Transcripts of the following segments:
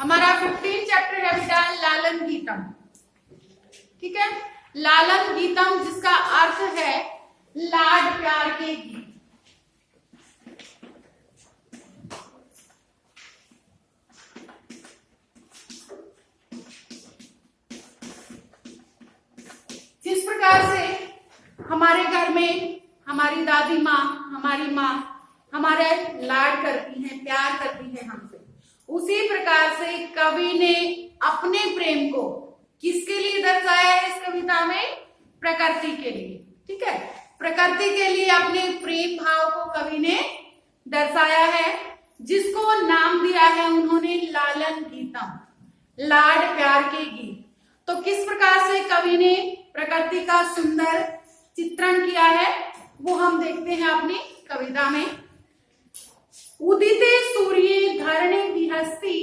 हमारा 15 चैप्टर है बेटा लालन गीतम। ठीक है, लालन गीतम जिसका अर्थ है लाड प्यार के गीत। जिस प्रकार से हमारे घर में हमारी दादी माँ, हमारी माँ हमारे लाड करती हैं, प्यार करती है हमसे, उसी प्रकार से कवि ने अपने प्रेम को किसके लिए दर्शाया है इस कविता में? प्रकृति के लिए। ठीक है, प्रकृति के लिए अपने प्रेम भाव को कवि ने दर्शाया है, जिसको नाम दिया है उन्होंने लालन गीतम, लाड प्यार के गीत। तो किस प्रकार से कवि ने प्रकृति का सुंदर चित्रण किया है वो हम देखते हैं अपनी कविता में। उदिते सूर्ये धरणी विहस्ति,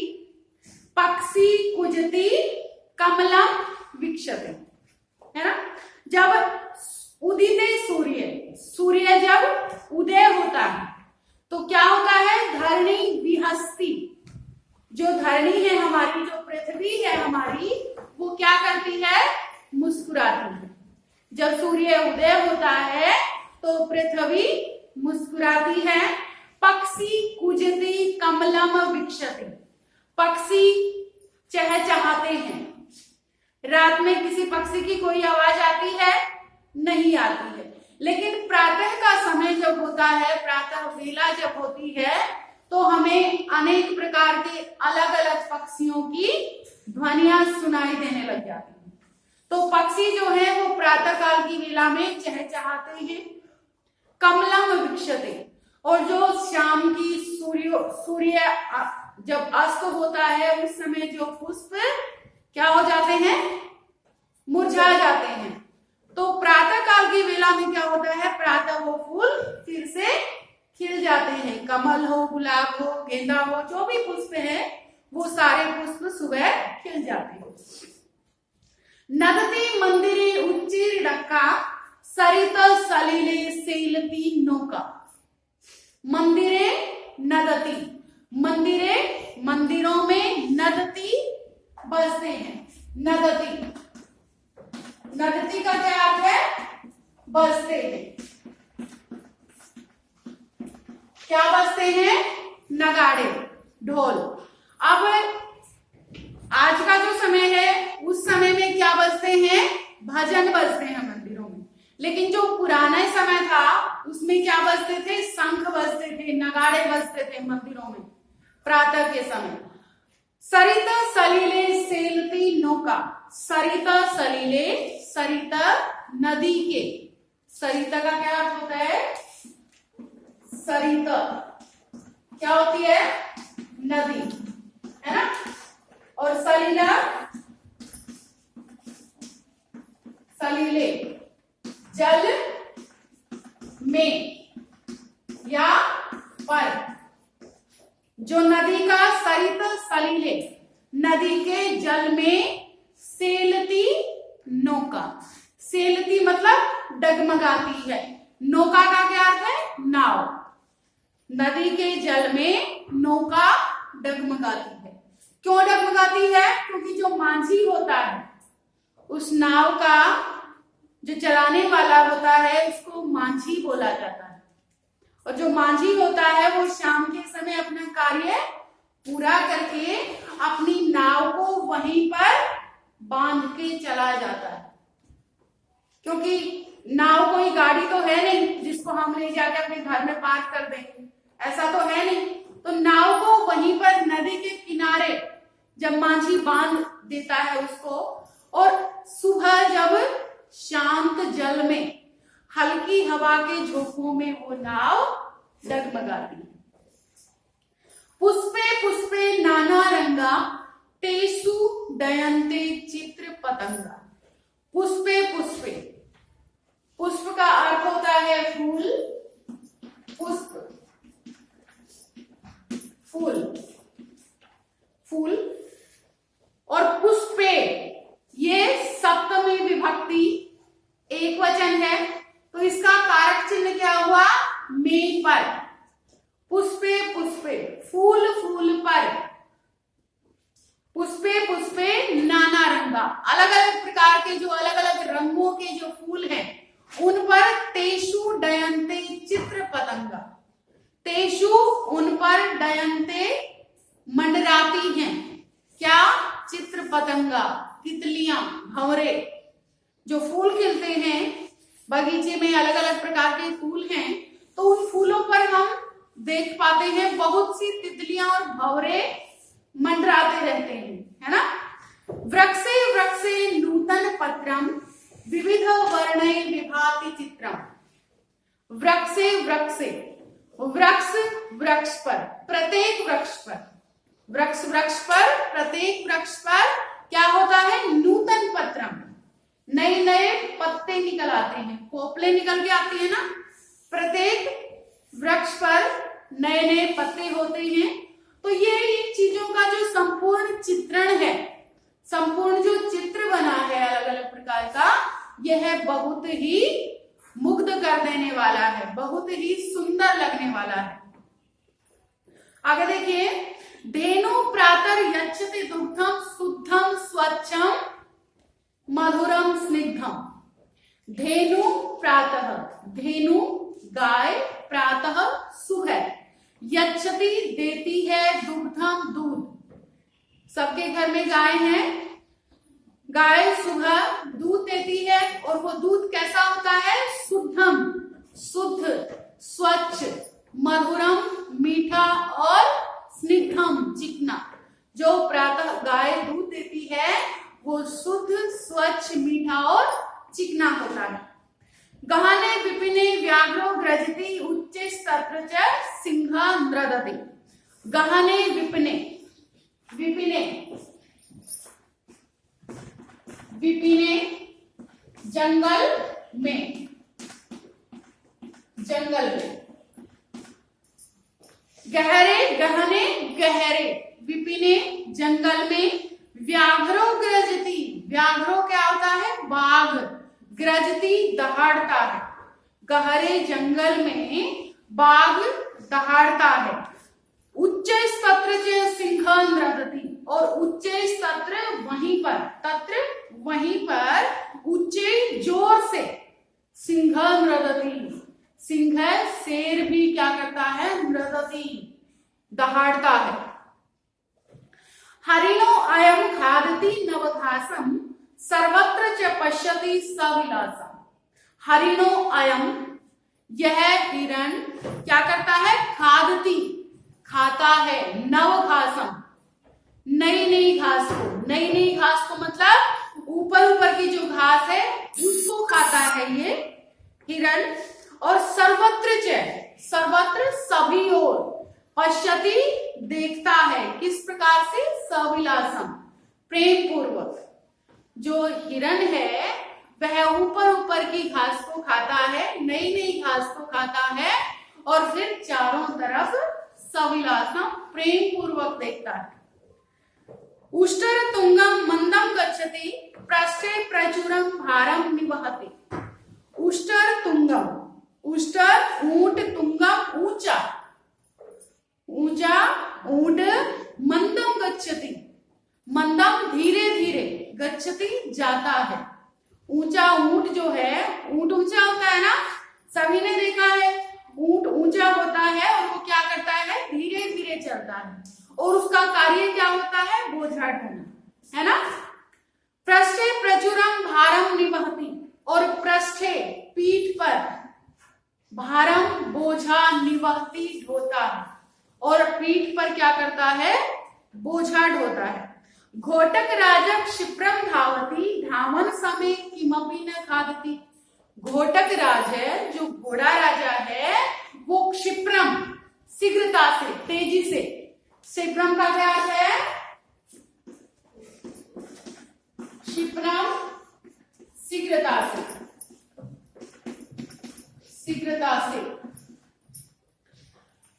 पक्षी कुजति कमलम वीक्षते। है ना, जब उदिते सूर्य, सूर्य जब उदय होता है तो क्या होता है? धरणी विहस्ति, जो धरणी है हमारी, जो पृथ्वी है हमारी, वो क्या करती है? मुस्कुराती है। जब सूर्य उदय होता है तो पृथ्वी मुस्कुराती है। पक्षी कुजति कमलम वीक्षते, पक्षी चहचहाते हैं। रात में किसी पक्षी की कोई आवाज आती है? नहीं आती है। लेकिन प्रातः का समय जब होता है, प्रातः वेला जब होती है, तो हमें अनेक प्रकार के अलग अलग पक्षियों की ध्वनियां सुनाई देने लग जाती हैं। तो पक्षी जो है वो प्रातः काल की वेला में चहचहाते हैं। कमलम वीक्षते, और जो शाम की सूर्य जब अस्त होता है उस समय जो पुष्प क्या हो जाते हैं? मुरझा जाते हैं। तो प्रातः काल की वेला में क्या होता है? प्रातः वो फूल फिर से खिल जाते हैं। कमल हो, गुलाब हो, गेंदा हो, जो भी पुष्प है वो सारे पुष्प सुबह खिल जाते हैं। नदती मंदिरे उच्चीर डक्का, सरित सलीले सेलती नौका। मंदिरे नदती, मंदिरे मंदिरों में, नदती बसते हैं। नदती, नदती का क्या अर्थ है? बसते हैं। क्या बसते हैं? नगाड़े, ढोल। अब आज का जो समय है उस समय में क्या बजते हैं? भजन बजते हैं मंदिरों में। लेकिन जो पुराना समय था उसमें क्या बजते थे? शंख बजते थे, नगाड़े बजते थे मंदिरों में प्रातः के समय। सरित सलीले सेलती नौका, सरित सलीले, सरित नदी के, सरित का क्या अर्थ होता है? सरित क्या होती है? नदी, है ना। और सलीला, सलीले जल में या पर। जो नदी का सरित सलीले, नदी के जल में, सेलती नौका, सेलती मतलब डगमगाती है। नौका का क्या अर्थ है? नाव। नदी के जल में नौका डगमगाती है। क्यों डगमगाती है? क्योंकि जो मांझी होता है उस नाव का जो चलाने वाला होता है उसको मांझी बोला जाता है। और जो मांझी होता है वो शाम के समय अपना कार्य पूरा करके अपनी नाव को वहीं पर बांध के चला जाता है। क्योंकि नाव कोई गाड़ी तो है नहीं जिसको हम ले जाके अपने घर में पार्क कर देंगे, ऐसा तो है नहीं। तो नाव को वहीं पर नदी के किनारे जब मांझी बांध देता है उसको, और सुबह जब शांत जल में हल्की हवा के झोंकों में वो नाव डगमगाती है। पुष्पे पुष्पे नाना रंगा, तेसु डयन्ते चित्र पतंगा। पुष्पे पुष्पे, पुष्प का अर्थ होता है फूल, पुष्प फूल, फूल। और पुष्पे ये सप्तमी विभक्ति एक वचन है, तो इसका कारक चिन्ह क्या हुआ? में पर। पुष्पे पुष्पे, फूल फूल पर। पतंगा, अलग अलग प्रकार के जो अलग अलग रंगों के जो फूल हैं उन पर तेषु डयन्ते चित्र पतंगा, तेषु उन पर डयन्ते मंडराती हैं क्या, चित्र पतंगा, तितलियां, भंवरे। जो फूल खिलते हैं बगीचे में, अलग अलग प्रकार के फूल हैं, तो उन फूलों पर हम देख पाते हैं बहुत सी तितलियां और भंवरे मंडराते रहते हैं, है ना। वृक्षे वृक्षे नूतन पत्रम विविध वर्णे विभाति चित्रम। वृक्षे वृक्षे, वृक्ष वृक्ष पर, प्रत्येक वृक्ष पर, वृक्ष वृक्ष पर, प्रत्येक वृक्ष पर क्या होता है, नूतन पत्रम, नए नए पत्ते निकल आते हैं, पोपले निकल के आती है ना। प्रत्येक वृक्ष पर नए नए पत्ते होते हैं। तो ये इन चीजों का जो संपूर्ण चित्रण है, संपूर्ण जो चित्र बना है अलग अलग प्रकार का, यह बहुत ही मुग्ध कर देने वाला है, बहुत ही सुंदर लगने वाला है। आगे देखिए, धेनु प्रातः यच्छति दुग्धम शुद्धम स्वच्छम मधुरम स्निग्धम। धेनु प्रातः, धेनु गाय, प्रातः सुबह, यच्छति देती है, दुग्धम दूध। सबके घर में गाय है, गाय सुबह दूध देती है और वो दूध कैसा होता है, शुद्धम, शुद्ध, स्वच्छ, मधुरम, मीठा, और स्निग्धम, चिकना। जो प्रातः गाय दूध देती है वो शुद्ध, स्वच्छ, मीठा और चिकना होता है। गहने विपिने व्याघ्रो ग्रजति उच्चे सत्र च सिंह नृदति। गहने विपिने, विपिने, विपिने जंगल में, जंगल में। गहरे, गहने, गहरे, विपिने जंगल में। व्याघ्रो ग्रजति, व्याघ्रो क्या होता है, बाघ, ग्रजति दहाड़ता है। गहरे जंगल में बाघ दहाड़ता है। उच्च सत्र सिंह नृदति, और उच्चे सत्र वहीं पर, तत्र वहीं पर, उच्चे जोर से, सिंह नृदति, सिंह शेर भी क्या करता है, नृदति दहाड़ता है। हरिणो अयम खादति नवघासम सर्वत्र च पश्यति सविलासम। हरिणो अयम, यह हिरण क्या करता है, खादति, खाता है, नवघासम, नई नई घास को। नई नई घास को मतलब ऊपर ऊपर की जो घास है उसको खाता है ये हिरण। और सर्वत्र च, सर्वत्र सभी ओर, पश्यति देखता है, किस प्रकार से, सविलासम, प्रेम पूर्वक। जो हिरण है वह ऊपर ऊपर की घास को खाता है, नई नई घास को खाता है, और फिर चारों तरफ सविलासम, प्रेम पूर्वक देखता है। उष्टर तुंगम मंदम गच्छति पृष्ठे प्रचुरम भारम निवहति। उष्टर तुंगम, उष्टर ऊंट, तुंगम ऊंचा, ऊंचा ऊंट, मंदम गच्छति, मंदम धीरे धीरे, गच्छति जाता है। ऊंचा ऊंट जो है, ऊंट ऊंचा होता है ना, सभी ने देखा है, ऊंट ऊंचा होता है और वो क्या करता है, धीरे धीरे चलता है, और उसका कार्य क्या होता है, बोझा ढोना, है ना। पृष्ठे प्रचुरम भारम निवहति, और पृष्ठे पीठ पर, भारम बोझा, निवहति ढोता है, और पीठ पर क्या करता है, बोझा ढोता है। घोटक राजा क्षिप्रम धावती धावन समय किमपि न खादति। घोटक राज है, जो घोड़ा राजा है, वो क्षिप्रम, शीघ्रता से, तेजी से। क्षिप्रम का क्या अर्थ है, क्षिप्रम शीघ्रता से, शीघ्रता से।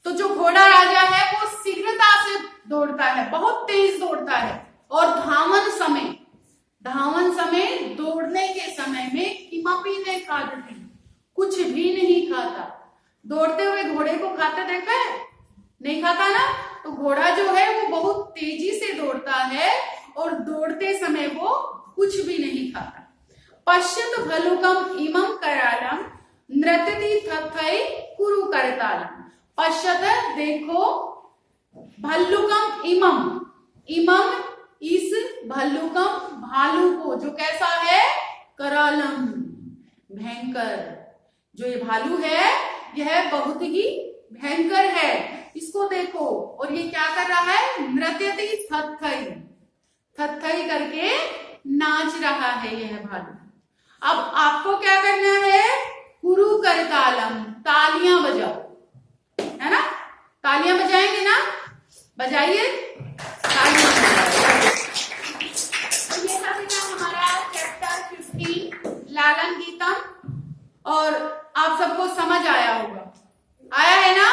तो जो घोड़ा राजा है वो शीघ्रता से दौड़ता है, बहुत तेज दौड़ता है। और धावन समय, धावन समय, दौड़ने के समय में किमपि न खादति, कुछ भी नहीं खाता। दौड़ते हुए घोड़े को खाते देखा है, नहीं खाता ना। तो घोड़ा जो है वो बहुत तेजी से दौड़ता है, और दौड़ते सोते समय वो कुछ भी नहीं खाता। पश्यत भल्लुकम इमं करालम नृत्यति तथै कुरु करतालम। पश्यत देखो, भल्लुकम इमं, इमं इस भल्लुकम भालू को, जो कैसा है, करालम भयंकर। जो ये भालू है यह बहुत ही भयंकर है, इसको देखो। और ये क्या कर रहा है, नृत्यति थथै, थथै करके नाच रहा है यह भालू। अब आपको क्या करना है, कुरु करतालम, तालियां बजाओ, है ना, तालियां बजाएंगे ना, बजाइए तालियां बजाइए। तो ये था बेटा हमारा चैप्टर 15 लालन गीतम, और आप सबको समझ आया होगा, आया है ना।